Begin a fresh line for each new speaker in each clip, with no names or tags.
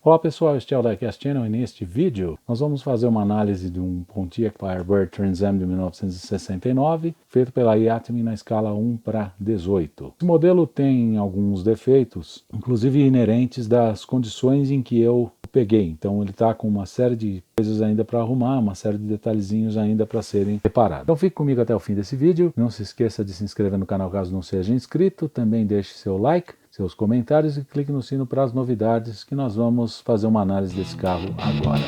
Olá pessoal, este é o Diecast Channel e neste vídeo nós vamos fazer uma análise de um Pontiac Firebird Trans Am de 1969, feito pela Yatmin na escala 1:18. Esse modelo tem alguns defeitos, inclusive inerentes das condições em que eu peguei, então ele está com uma série de coisas ainda para arrumar, uma série de detalhezinhos ainda para serem reparados. Então fique comigo até o fim desse vídeo, não se esqueça de se inscrever no canal caso não seja inscrito, também deixe seu like, seus comentários e clique no sino para as novidades que nós vamos fazer uma análise desse carro agora.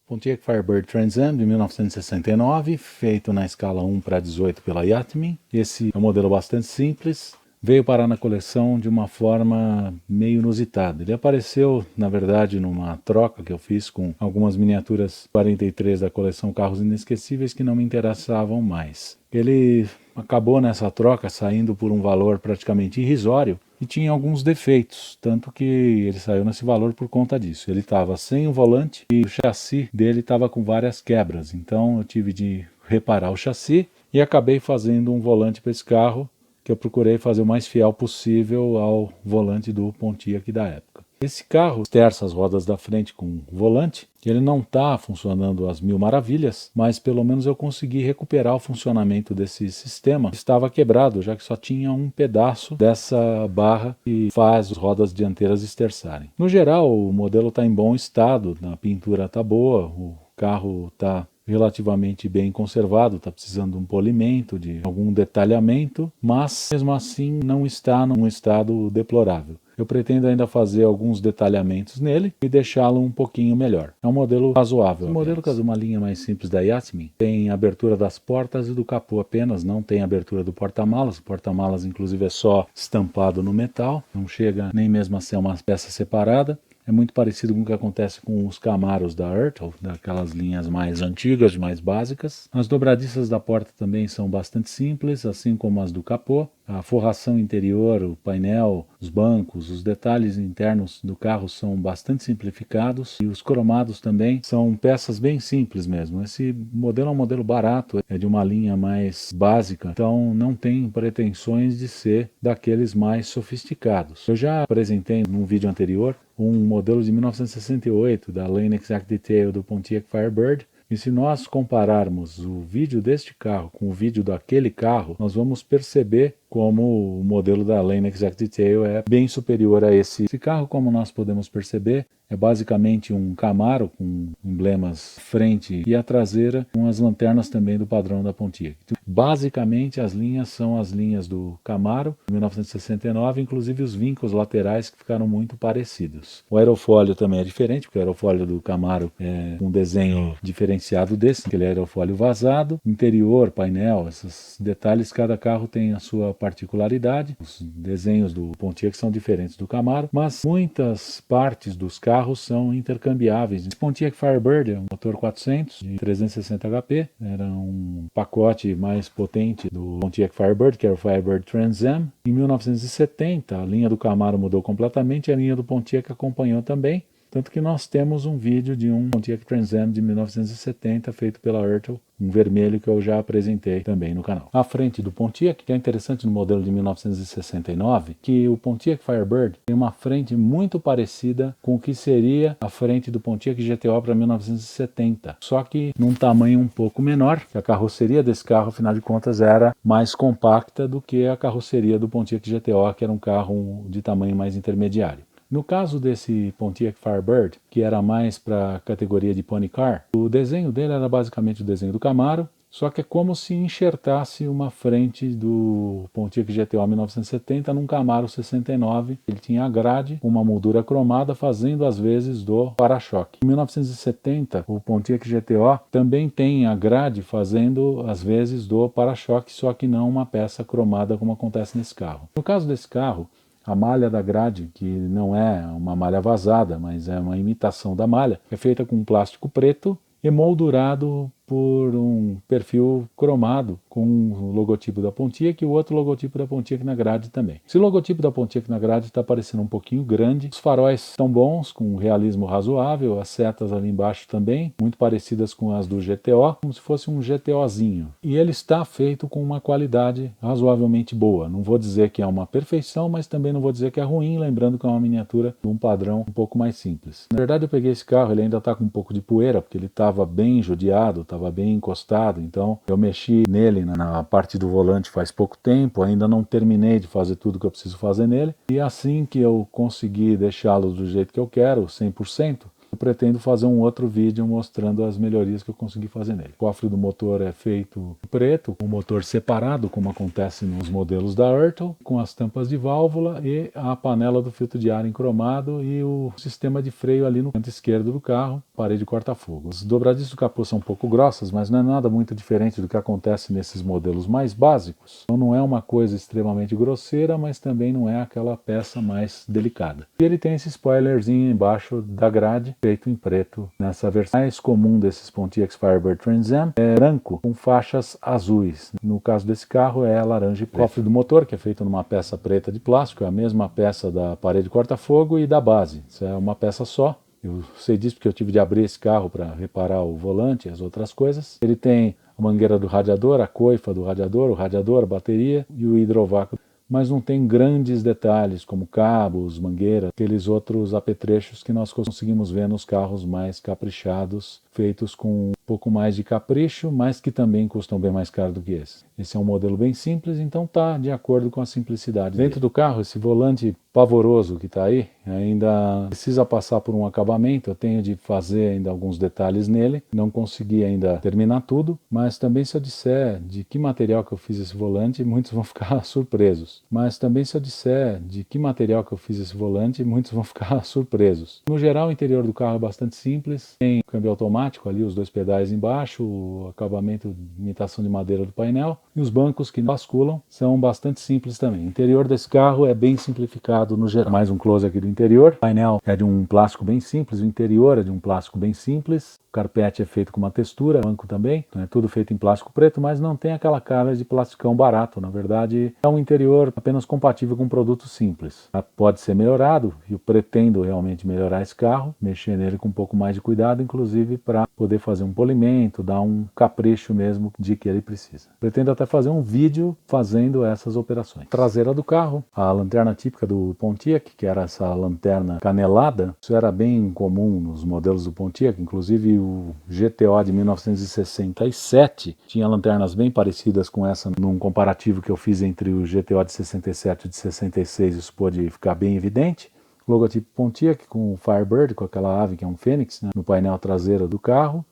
Pontiac Firebird Trans Am de 1969, feito na escala 1:18 pela Yatmin. Esse é um modelo bastante simples, veio parar na coleção de uma forma meio inusitada. Ele apareceu, na verdade, numa troca que eu fiz com algumas miniaturas 43 da coleção Carros Inesquecíveis que não me interessavam mais. Ele acabou nessa troca saindo por um valor praticamente irrisório e tinha alguns defeitos, tanto que ele saiu nesse valor por conta disso. Ele estava sem o volante e o chassi dele estava com várias quebras, então eu tive de reparar o chassi e acabei fazendo um volante para esse carro que eu procurei fazer o mais fiel possível ao volante do Pontiac da época. Esse carro terça as rodas da frente com volante, ele não está funcionando às mil maravilhas, mas pelo menos eu consegui recuperar o funcionamento desse sistema. Estava quebrado, já que só tinha um pedaço dessa barra que faz as rodas dianteiras esterçarem. No geral, o modelo está em bom estado, a pintura está boa, o carro está relativamente bem conservado, está precisando de um polimento, de algum detalhamento, mas mesmo assim não está num estado deplorável. Eu pretendo ainda fazer alguns detalhamentos nele e deixá-lo um pouquinho melhor. É um modelo razoável. O modelo que é de uma linha mais simples da Yatmin tem abertura das portas e do capô apenas, não tem abertura do porta-malas. O porta-malas inclusive é só estampado no metal, não chega nem mesmo a ser uma peça separada. É muito parecido com o que acontece com os Camaros da Ertl, daquelas linhas mais antigas, mais básicas. As dobradiças da porta também são bastante simples, assim como as do capô. A forração interior, o painel, os bancos, os detalhes internos do carro são bastante simplificados e os cromados também são peças bem simples mesmo. Esse modelo é um modelo barato, é de uma linha mais básica, então não tem pretensões de ser daqueles mais sofisticados. Eu já apresentei num vídeo anterior um modelo de 1968 da Lane Exact Detail do Pontiac Firebird. E se nós compararmos o vídeo deste carro com o vídeo daquele carro, nós vamos perceber como o modelo da Lane Exact Detail é bem superior a esse. Esse carro, como nós podemos perceber, é basicamente um Camaro com emblemas frente e a traseira, com as lanternas também do padrão da Pontiac. Basicamente as linhas são as linhas do Camaro, 1969, inclusive os vincos laterais que ficaram muito parecidos. O aerofólio também é diferente, porque o aerofólio do Camaro é um desenho diferenciado desse, aquele aerofólio vazado. Interior, painel, esses detalhes, cada carro tem a sua particularidade. Os desenhos do Pontiac são diferentes do Camaro, mas muitas partes dos carros são intercambiáveis. Esse Pontiac Firebird é um motor 400 de 360 HP, era um pacote mais potente do Pontiac Firebird, que era o Firebird Trans Am. Em 1970, a linha do Camaro mudou completamente, a linha do Pontiac acompanhou também. Tanto que nós temos um vídeo de um Pontiac Trans Am de 1970 feito pela Ertl, um vermelho que eu já apresentei também no canal. A frente do Pontiac, que é interessante no modelo de 1969, que o Pontiac Firebird tem uma frente muito parecida com o que seria a frente do Pontiac GTO para 1970, só que num tamanho um pouco menor, que a carroceria desse carro, afinal de contas, era mais compacta do que a carroceria do Pontiac GTO, que era um carro de tamanho mais intermediário. No caso desse Pontiac Firebird, que era mais para a categoria de Pony Car, o desenho dele era basicamente o desenho do Camaro, só que é como se enxertasse uma frente do Pontiac GTO 1970 num Camaro 69. Ele tinha a grade, uma moldura cromada, fazendo às vezes do para-choque. Em 1970, o Pontiac GTO também tem a grade fazendo às vezes do para-choque, só que não uma peça cromada como acontece nesse carro. No caso desse carro, a malha da grade, que não é uma malha vazada, mas é uma imitação da malha, é feita com plástico preto emoldurado por um perfil cromado com o logotipo da Pontiac e o outro logotipo da Pontiac na grade também. Esse logotipo da Pontiac na grade está parecendo um pouquinho grande, os faróis estão bons, com um realismo razoável, as setas ali embaixo também, muito parecidas com as do GTO, como se fosse um GTOzinho. E ele está feito com uma qualidade razoavelmente boa. Não vou dizer que é uma perfeição, mas também não vou dizer que é ruim, lembrando que é uma miniatura de um padrão um pouco mais simples. Na verdade, eu peguei esse carro, ele ainda está com um pouco de poeira, porque ele estava bem judiado, estava bem encostado, então eu mexi nele na parte do volante faz pouco tempo, ainda não terminei de fazer tudo que eu preciso fazer nele, e assim que eu conseguir deixá-lo do jeito que eu quero, 100%, eu pretendo fazer um outro vídeo mostrando as melhorias que eu consegui fazer nele. O cofre do motor é feito preto, com o motor separado, como acontece nos modelos da Ertl, com as tampas de válvula e a panela do filtro de ar em cromado e o sistema de freio ali no canto esquerdo do carro, parede corta-fogo. As dobradiças do capô são um pouco grossas, mas não é nada muito diferente do que acontece nesses modelos mais básicos. Então não é uma coisa extremamente grosseira, mas também não é aquela peça mais delicada. E ele tem esse spoilerzinho embaixo da grade, feito em preto nessa versão. Mais comum desses Pontiac Firebird Trans Am é branco com faixas azuis. No caso desse carro é laranja e preto. O cofre do motor, que é feito numa peça preta de plástico, é a mesma peça da parede corta-fogo e da base. Isso é uma peça só. Eu sei disso porque eu tive de abrir esse carro para reparar o volante e as outras coisas. Ele tem a mangueira do radiador, a coifa do radiador, o radiador, a bateria e o hidrovácuo. Mas não tem grandes detalhes como cabos, mangueiras, aqueles outros apetrechos que nós conseguimos ver nos carros mais caprichados, feitos com um pouco mais de capricho, mas que também custam bem mais caro do que esse. Esse é um modelo bem simples, então está de acordo com a simplicidade. Dentro do carro, esse volante pavoroso que está aí, ainda precisa passar por um acabamento, eu tenho de fazer ainda alguns detalhes nele, não consegui ainda terminar tudo, mas também se eu disser de que material que eu fiz esse volante, muitos vão ficar surpresos. Mas também se eu disser de que material que eu fiz esse volante, muitos vão ficar surpresos. No geral, o interior do carro é bastante simples, tem câmbio automático ali, os dois pedais embaixo, o acabamento de imitação de madeira do painel, e os bancos que basculam são bastante simples também. O interior desse carro é bem simplificado no geral. Mais um close aqui do interior. O painel é de um plástico bem simples, o interior é de um plástico bem simples. O carpete é feito com uma textura, o banco também, então é tudo feito em plástico preto, mas não tem aquela cara de plasticão barato. Na verdade, é um interior apenas compatível com um produto simples. Pode ser melhorado, e eu pretendo realmente melhorar esse carro, mexer nele com um pouco mais de cuidado, inclusive para poder fazer um polimento, dar um capricho mesmo de que ele precisa. Pretendo até fazer um vídeo fazendo essas operações. Traseira do carro, a lanterna típica do Pontiac, que era essa lanterna canelada, isso era bem comum nos modelos do Pontiac, inclusive o GTO de 1967 tinha lanternas bem parecidas com essa num comparativo que eu fiz entre o GTO de 67 e de 66, isso pôde ficar bem evidente. Logotipo Pontiac com o Firebird, com aquela ave que é um fênix, né, no painel traseiro do carro,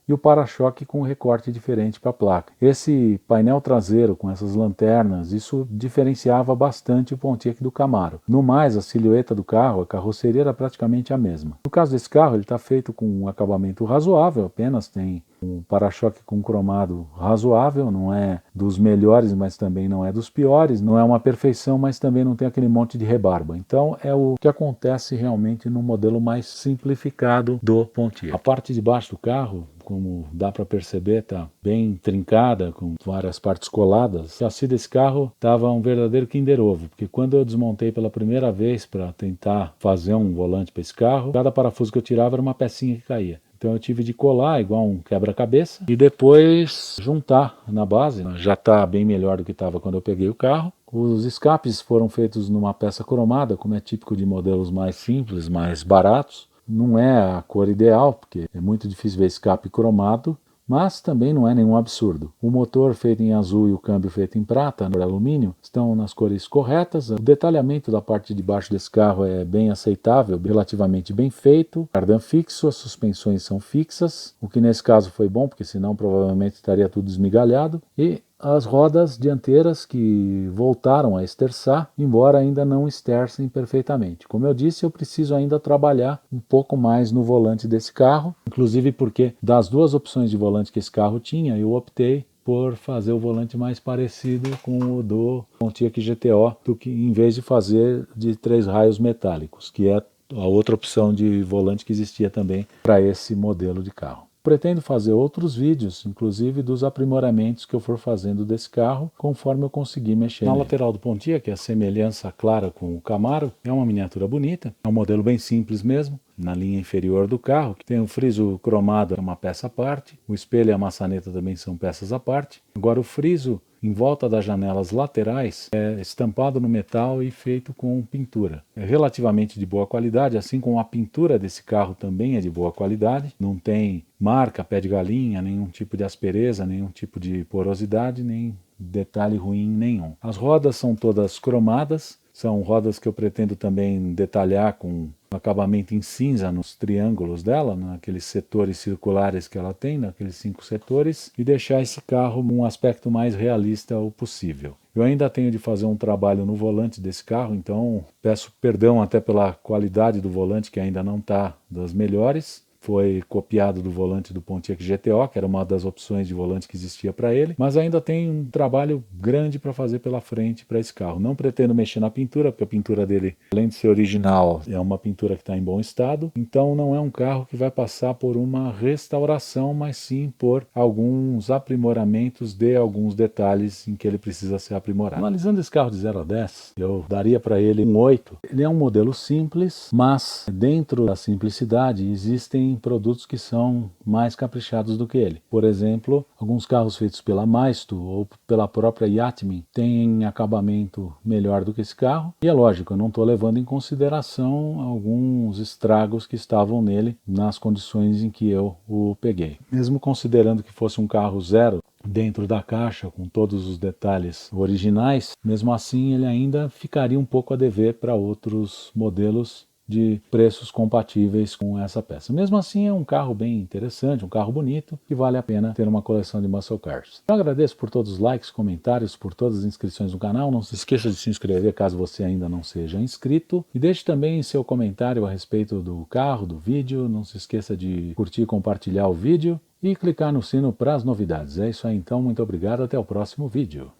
e o para-choque com um recorte diferente para a placa. Esse painel traseiro com essas lanternas, isso diferenciava bastante o Pontiac do Camaro. No mais, a silhueta do carro, a carroceria era praticamente a mesma. No caso desse carro, ele está feito com um acabamento razoável, apenas tem um para-choque com cromado razoável, não é dos melhores, mas também não é dos piores, não é uma perfeição, mas também não tem aquele monte de rebarba. Então é o que acontece realmente no modelo mais simplificado do Pontiac. A parte de baixo do carro, como dá para perceber, está bem trincada, com várias partes coladas. O chassi desse carro estava um verdadeiro Kinder Ovo, porque quando eu desmontei pela primeira vez para tentar fazer um volante para esse carro, cada parafuso que eu tirava era uma pecinha que caía. Então eu tive de colar igual um quebra-cabeça e depois juntar na base. Já está bem melhor do que estava quando eu peguei o carro. Os escapes foram feitos numa peça cromada, como é típico de modelos mais simples, mais baratos. Não é a cor ideal, porque é muito difícil ver escape cromado, mas também não é nenhum absurdo. O motor feito em azul e o câmbio feito em prata, no alumínio, estão nas cores corretas. O detalhamento da parte de baixo desse carro é bem aceitável, relativamente bem feito. Cardan fixo, as suspensões são fixas, o que nesse caso foi bom, porque senão provavelmente estaria tudo esmigalhado. E as rodas dianteiras que voltaram a esterçar, embora ainda não estercem perfeitamente. Como eu disse, eu preciso ainda trabalhar um pouco mais no volante desse carro, inclusive porque das duas opções de volante que esse carro tinha, eu optei por fazer o volante mais parecido com o do Pontiac GTO, do que em vez de fazer de 3 raios metálicos, que é a outra opção de volante que existia também para esse modelo de carro. Pretendo fazer outros vídeos, inclusive dos aprimoramentos que eu for fazendo desse carro, conforme eu conseguir mexer na lateral do Pontiac, que é a semelhança clara com o Camaro, é uma miniatura bonita, é um modelo bem simples mesmo. Na linha inferior do carro, que tem o friso cromado, é uma peça à parte, o espelho e a maçaneta também são peças à parte. Agora o friso em volta das janelas laterais é estampado no metal e feito com pintura. É relativamente de boa qualidade, assim como a pintura desse carro também é de boa qualidade. Não tem marca, pé de galinha, nenhum tipo de aspereza, nenhum tipo de porosidade, nem detalhe ruim nenhum. As rodas são todas cromadas, são rodas que eu pretendo também detalhar com acabamento em cinza nos triângulos dela, naqueles setores circulares que ela tem, naqueles 5 setores, e deixar esse carro num aspecto mais realista o possível. Eu ainda tenho de fazer um trabalho no volante desse carro, então peço perdão até pela qualidade do volante, que ainda não está das melhores. Foi copiado do volante do Pontiac GTO, que era uma das opções de volante que existia para ele, mas ainda tem um trabalho grande para fazer pela frente para esse carro. Não pretendo mexer na pintura, porque a pintura dele, além de ser original, é uma pintura que está em bom estado, então não é um carro que vai passar por uma restauração, mas sim por alguns aprimoramentos de alguns detalhes em que ele precisa ser aprimorado. Analisando esse carro de 0 a 10, eu daria para ele um 8. Ele é um modelo simples, mas dentro da simplicidade existem produtos que são mais caprichados do que ele. Por exemplo, alguns carros feitos pela Maisto ou pela própria Yatmin têm acabamento melhor do que esse carro. E é lógico, eu não estou levando em consideração alguns estragos que estavam nele nas condições em que eu o peguei. Mesmo considerando que fosse um carro zero dentro da caixa, com todos os detalhes originais, mesmo assim ele ainda ficaria um pouco a dever para outros modelos de preços compatíveis com essa peça. Mesmo assim é um carro bem interessante, um carro bonito, e vale a pena ter uma coleção de muscle cars. Eu agradeço por todos os likes, comentários, por todas as inscrições no canal. Não se esqueça de se inscrever caso você ainda não seja inscrito. E deixe também seu comentário a respeito do carro, do vídeo. Não se esqueça de curtir e compartilhar o vídeo e clicar no sino para as novidades. É isso aí então, muito obrigado, até o próximo vídeo.